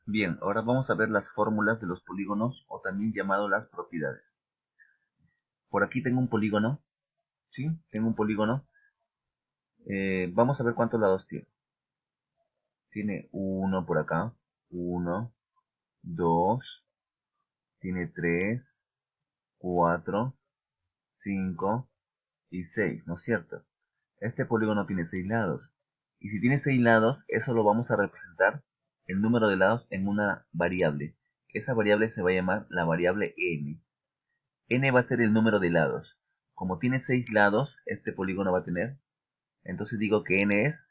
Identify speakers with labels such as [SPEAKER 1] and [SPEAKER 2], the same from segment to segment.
[SPEAKER 1] Bien, ahora vamos a ver las fórmulas de los polígonos o también llamado las propiedades. Por aquí tengo un polígono, ¿sí? Tengo un polígono. Vamos a ver cuántos lados tiene. Tiene uno por acá, uno, 2, tiene 3, 4, 5 y 6, ¿no es cierto? Este polígono tiene 6 lados. Y si tiene 6 lados, eso lo vamos a representar el número de lados en una variable. Esa variable se va a llamar la variable n. N va a ser el número de lados. Como tiene 6 lados, este polígono va a tener, entonces digo que n es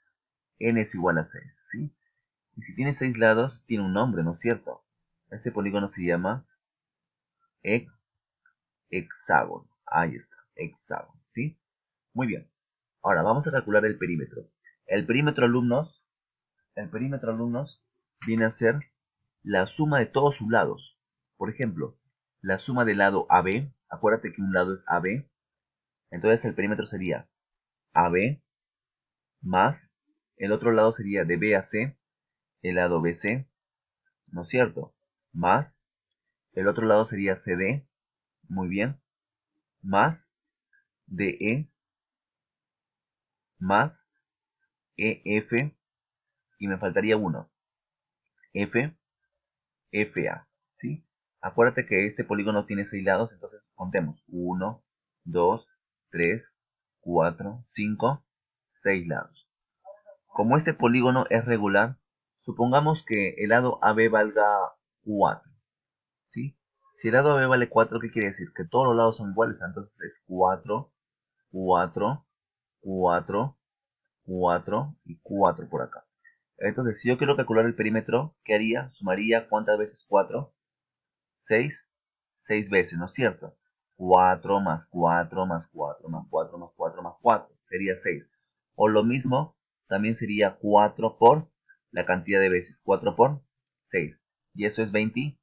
[SPEAKER 1] igual a 6, ¿sí? Y si tiene 6 lados, tiene un nombre, ¿no es cierto? Este polígono se llama hexágono. Ahí está, hexágono, ¿sí? Muy bien. Ahora vamos a calcular el perímetro. El perímetro, alumnos, viene a ser la suma de todos sus lados. Por ejemplo, la suma del lado AB, acuérdate que un lado es AB, entonces el perímetro sería AB más, el otro lado sería de B a C, el lado BC, ¿no es cierto? Más, el otro lado sería CD, muy bien, más DE, más EF, y me faltaría uno, F, FA, ¿sí? Acuérdate que este polígono tiene 6 lados, entonces contemos, 1, 2, 3, 4, 5, 6 lados. Como este polígono es regular, supongamos que el lado AB valga 4, ¿sí? Si el lado AB vale 4, ¿qué quiere decir? Que todos los lados son iguales, entonces es 4, 4, 4, 4 y 4 por acá. Entonces, si yo quiero calcular el perímetro, ¿qué haría? Sumaría ¿cuántas veces 4? 6, 6 veces, ¿no es cierto? 4 más 4 más 4 más 4 más 4 más 4 sería 6. O lo mismo, también sería 4 por la cantidad de veces, 4 por 6. Y eso es 20,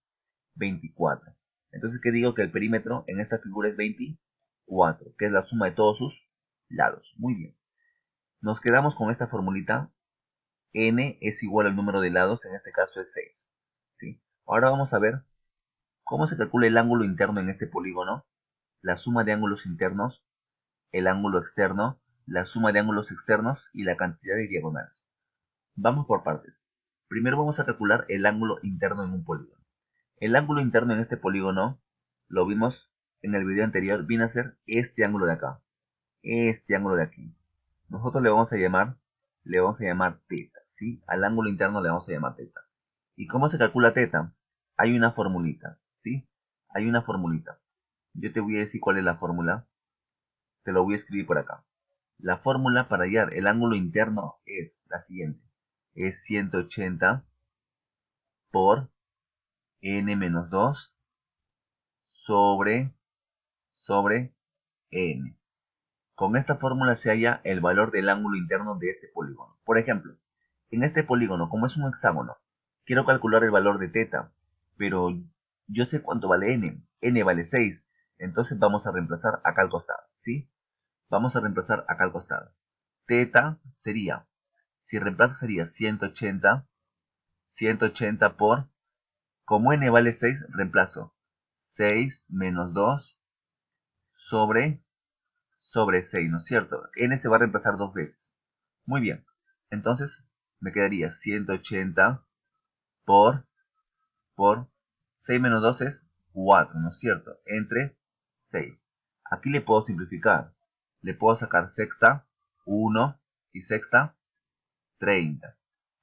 [SPEAKER 1] 24. Entonces, ¿qué digo? Que el perímetro en esta figura es 24, que es la suma de todos sus lados. Muy bien. Nos quedamos con esta formulita. N es igual al número de lados, en este caso es 6. ¿Sí? Ahora vamos a ver cómo se calcula el ángulo interno en este polígono, la suma de ángulos internos, el ángulo externo, la suma de ángulos externos y la cantidad de diagonales. Vamos por partes. Primero vamos a calcular el ángulo interno en un polígono. El ángulo interno en este polígono, lo vimos en el video anterior, viene a ser este ángulo de acá, este ángulo de aquí. Nosotros le vamos a llamar teta, ¿sí? Al ángulo interno le vamos a llamar teta. ¿Y cómo se calcula teta? Hay una formulita, ¿sí? Hay una formulita. Yo te voy a decir cuál es la fórmula. Te lo voy a escribir por acá. La fórmula para hallar el ángulo interno es la siguiente. Es 180 por n menos 2 sobre n. Con esta fórmula se halla el valor del ángulo interno de este polígono. Por ejemplo, en este polígono, como es un hexágono, quiero calcular el valor de teta, pero yo sé cuánto vale n. N vale 6, entonces vamos a reemplazar acá al costado, ¿sí? Vamos a reemplazar acá al costado. Teta sería, si reemplazo sería 180, 180 por, como n vale 6, reemplazo 6 menos 2 sobre 6, ¿no es cierto? N se va a reemplazar dos veces. Muy bien. Entonces, me quedaría 180 por, 6 menos 2 es 4, ¿no es cierto? Entre 6. Aquí le puedo simplificar. Le puedo sacar sexta, 1, y sexta, 30.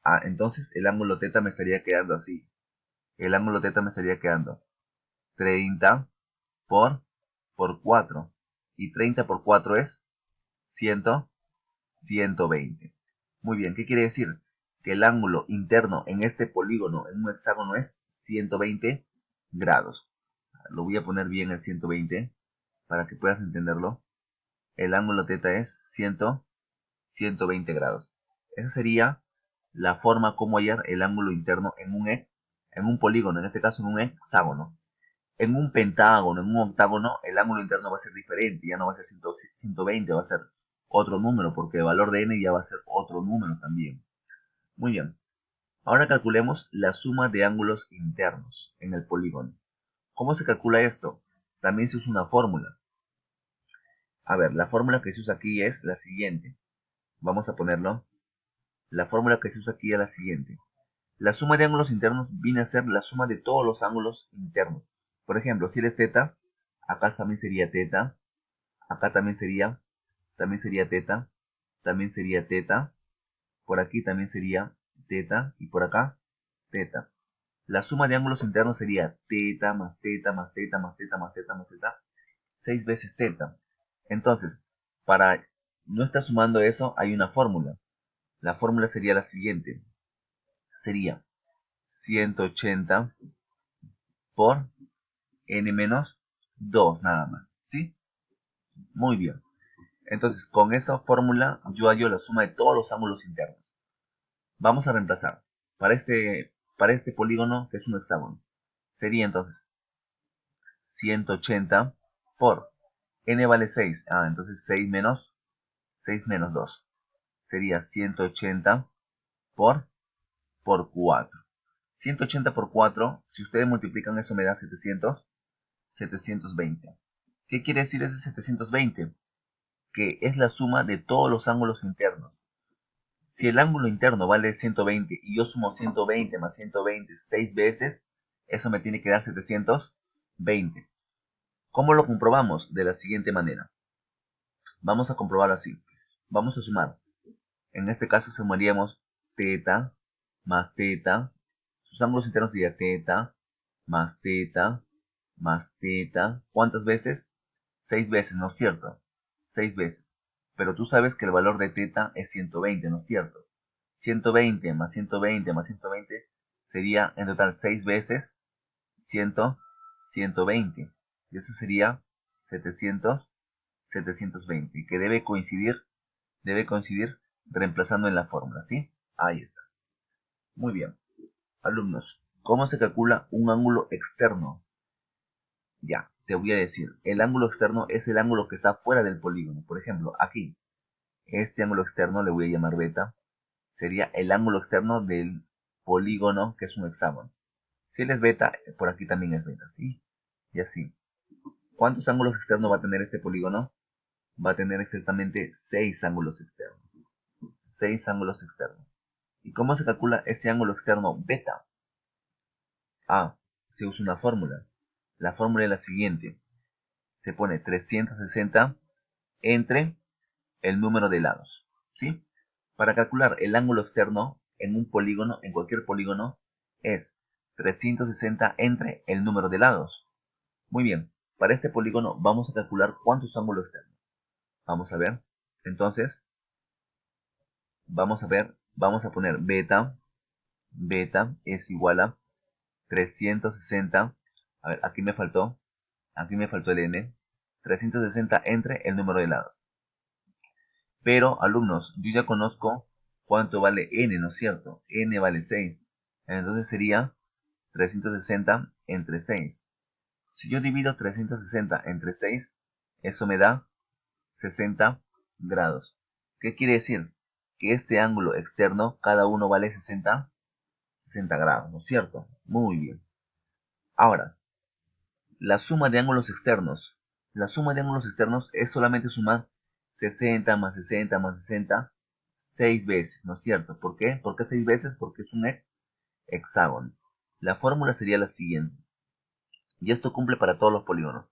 [SPEAKER 1] Ah, entonces el ángulo teta me estaría quedando así. El ángulo teta me estaría quedando 30 por, 4. Y 30 por 4 es 100, 120. Muy bien, ¿qué quiere decir? Que el ángulo interno en este polígono, en un hexágono, es 120 grados. Lo voy a poner bien el 120 para que puedas entenderlo. El ángulo teta es 120 grados. Esa sería la forma como hallar el ángulo interno en un polígono, en este caso en un hexágono. En un pentágono, en un octágono, el ángulo interno va a ser diferente, ya no va a ser 120, va a ser otro número, porque el valor de n ya va a ser otro número también. Muy bien. Ahora calculemos la suma de ángulos internos en el polígono. ¿Cómo se calcula esto? También se usa una fórmula. A ver, la fórmula que se usa aquí es la siguiente. Vamos a ponerlo. La fórmula que se usa aquí es la siguiente. La suma de ángulos internos viene a ser la suma de todos los ángulos internos. Por ejemplo, si eres teta, acá también sería teta, acá también sería teta, también sería teta, por aquí también sería teta y por acá teta. La suma de ángulos internos sería teta más teta más teta más teta más teta más teta, 6 veces teta. Entonces, para no estar sumando eso, hay una fórmula. La fórmula sería la siguiente. Sería 180 por n menos 2 nada más. ¿Sí? Muy bien. Entonces, con esa fórmula yo hallo la suma de todos los ángulos internos. Vamos a reemplazar. Para este polígono, que es un hexágono, sería entonces 180 por n vale 6. Entonces 6 menos 2. Sería 180 por 4. 180 por 4, si ustedes multiplican eso me da 720. ¿Qué quiere decir ese 720? Que es la suma de todos los ángulos internos. Si el ángulo interno vale 120 y yo sumo 120 más 120 6 veces, eso me tiene que dar 720. ¿Cómo lo comprobamos? De la siguiente manera. Vamos a comprobarlo así. Vamos a sumar. En este caso sumaríamos teta más teta. Sus ángulos internos serían teta más teta más teta. ¿Cuántas veces? 6 veces, ¿no es cierto? 6 veces. Pero tú sabes que el valor de teta es 120, ¿no es cierto? 120 más 120 más 120 sería en total 6 veces 100, 120. Y eso sería 720. Que debe coincidir reemplazando en la fórmula, ¿sí? Ahí está. Muy bien. Alumnos, ¿cómo se calcula un ángulo externo? Ya, te voy a decir. El ángulo externo es el ángulo que está fuera del polígono. Por ejemplo, aquí, este ángulo externo le voy a llamar beta. Sería el ángulo externo del polígono que es un hexágono. Si él es beta, por aquí también es beta, ¿sí? Y así. ¿Cuántos ángulos externos va a tener este polígono? Va a tener exactamente 6 ángulos externos. 6 ángulos externos. ¿Y cómo se calcula ese ángulo externo beta? Se usa una fórmula. La fórmula es la siguiente. Se pone 360 entre el número de lados, ¿sí? Para calcular el ángulo externo en un polígono, en cualquier polígono, es 360 entre el número de lados. Muy bien, para este polígono vamos a calcular cuántos ángulos externos. Vamos a ver. Entonces, vamos a poner beta es igual a 360. A ver, aquí me faltó el n. 360 entre el número de lados. Pero, alumnos, yo ya conozco cuánto vale n, ¿no es cierto? N vale 6. Entonces sería 360 entre 6. Si yo divido 360 entre 6, eso me da 60 grados. ¿Qué quiere decir? Que este ángulo externo, cada uno vale 60 grados, ¿no es cierto? Muy bien. Ahora, la suma de ángulos externos. La suma de ángulos externos es solamente sumar 60 más 60 más 60 6 veces, ¿no es cierto? ¿Por qué? ¿Por qué 6 veces? Porque es un hexágono. La fórmula sería la siguiente. Y esto cumple para todos los polígonos.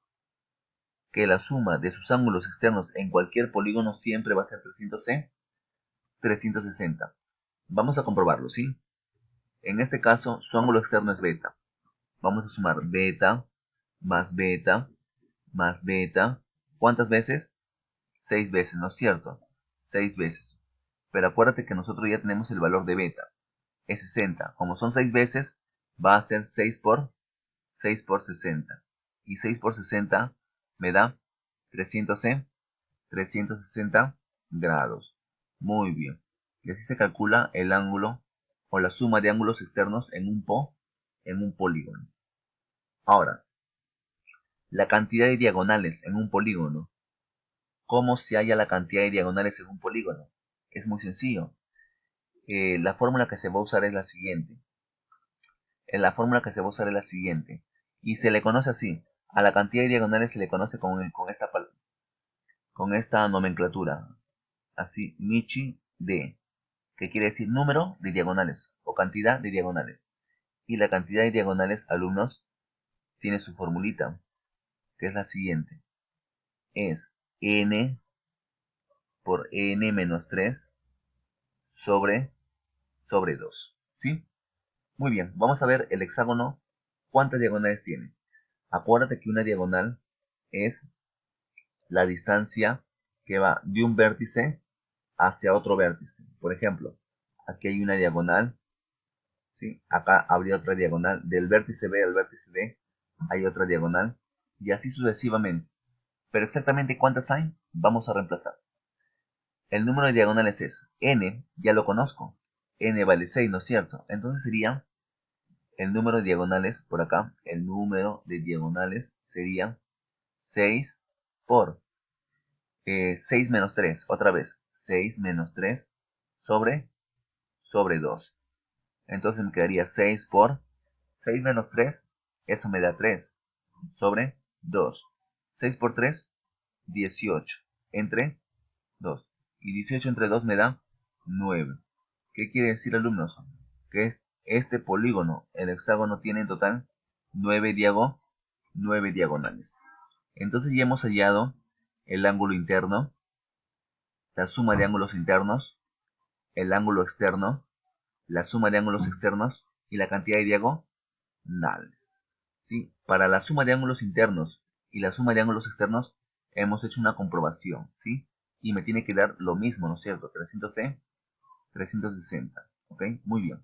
[SPEAKER 1] Que la suma de sus ángulos externos en cualquier polígono siempre va a ser 360. Vamos a comprobarlo, ¿sí? En este caso, su ángulo externo es beta. Vamos a sumar beta más beta más beta. ¿Cuántas veces? 6 veces, ¿no es cierto? 6 veces. Pero acuérdate que nosotros ya tenemos el valor de beta. Es 60. Como son 6 veces, va a ser 6 por 60. Y 6 por 60 me da 360 grados. Muy bien. Y así se calcula el ángulo o la suma de ángulos externos en un polígono. Ahora, la cantidad de diagonales en un polígono. ¿Cómo se halla la cantidad de diagonales en un polígono? Es muy sencillo. la fórmula que se va a usar es la siguiente. La fórmula que se va a usar es la siguiente. Y se le conoce así. A la cantidad de diagonales se le conoce con esta nomenclatura. Así, Michi D, que quiere decir número de diagonales o cantidad de diagonales. Y la cantidad de diagonales, alumnos, tiene su formulita, que es la siguiente. Es n por n menos 3 sobre 2. ¿Sí? Muy bien, vamos a ver el hexágono. ¿Cuántas diagonales tiene? Acuérdate que una diagonal es la distancia que va de un vértice hacia otro vértice. Por ejemplo, aquí hay una diagonal, ¿sí? Acá habría otra diagonal. Del vértice B al vértice D hay otra diagonal. Y así sucesivamente. Pero exactamente cuántas hay, vamos a reemplazar. El número de diagonales es n, ya lo conozco. N vale 6, ¿no es cierto? Entonces sería el número de diagonales, por acá, el número de diagonales sería 6 por 6 menos 3, otra vez, 6 menos 3 sobre 2. Entonces me quedaría 6 por 6 menos 3, eso me da 3, sobre 2. 6 por 3, 18, entre 2. Y 18 entre 2 me da 9. ¿Qué quiere decir, alumnos? Que este polígono, el hexágono, tiene en total 9 diagonales. Entonces ya hemos hallado el ángulo interno, la suma de ángulos internos, el ángulo externo, la suma de ángulos externos y la cantidad de diagonales. ¿Sí? Para la suma de ángulos internos y la suma de ángulos externos hemos hecho una comprobación, ¿sí? Y me tiene que dar lo mismo, ¿no es cierto? 300 de 360, ¿ok? Muy bien.